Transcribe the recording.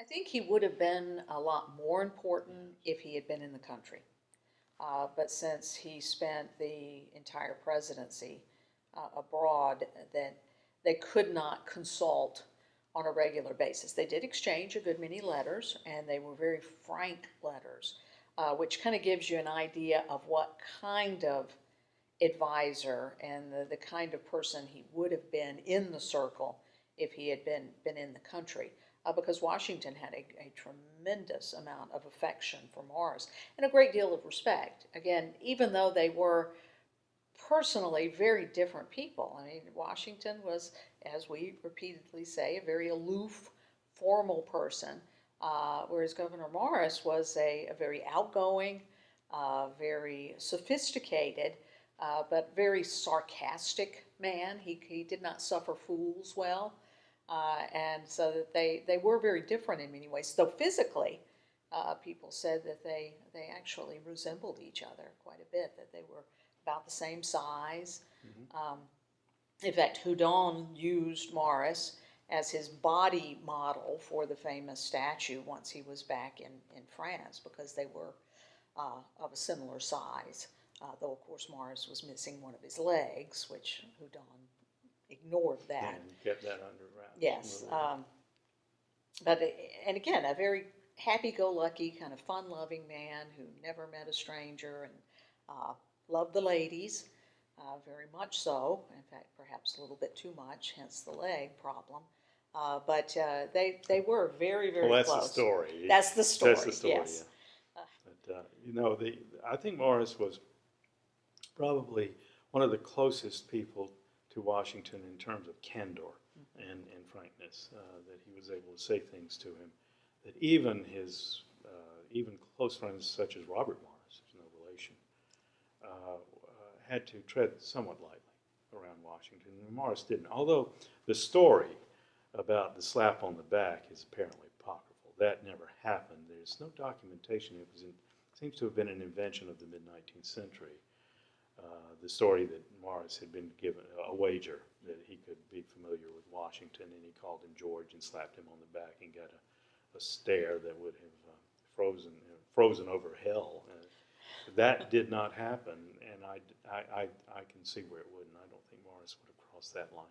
I think he would have been a lot more important if he had been in the country. But since he spent the entire presidency abroad, that they could not consult on a regular basis. They did exchange a good many letters, and they were very frank letters, which kind of gives you an idea of what kind of advisor and the kind of person he would have been in the circle if he had been in the country. Because Washington had a tremendous amount of affection for Morris and a great deal of respect. Again, even though they were personally very different people. I mean, Washington was, as we repeatedly say, a very aloof, formal person, whereas Governor Morris was a very outgoing, very sophisticated, but very sarcastic man. He did not suffer fools well. And so that they were very different in many ways. Though physically, people said that they actually resembled each other quite a bit, that they were about the same size. In fact, Houdon used Morris as his body model for the famous statue once he was back in France, because they were of a similar size. Though, of course, Morris was missing one of his legs, which Houdon ignored that. And kept that under wraps. Yes. And again, a very happy-go-lucky, kind of fun-loving man who never met a stranger and loved the ladies, very much so. In fact, perhaps a little bit too much, hence the leg problem. But they were very, very Well, close. that's the story. That's the story. That's the story. Yes. Yeah. But I think Morris was probably one of the closest people to Washington in terms of candor and frankness. That he was able to say things to him that even his even close friends such as Robert Morris, who's no relation, had to tread somewhat lightly around Washington. And Morris didn't. Although the story about the slap on the back is apparently apocryphal. That never happened. There's no documentation. It seems to have been an invention of the mid-19th century. The story that Morris had been given a wager that he could be familiar with Washington, and he called him George and slapped him on the back and got a stare that would have frozen over hell. That did not happen, and I can see where it wouldn't. I don't think Morris would have crossed that line.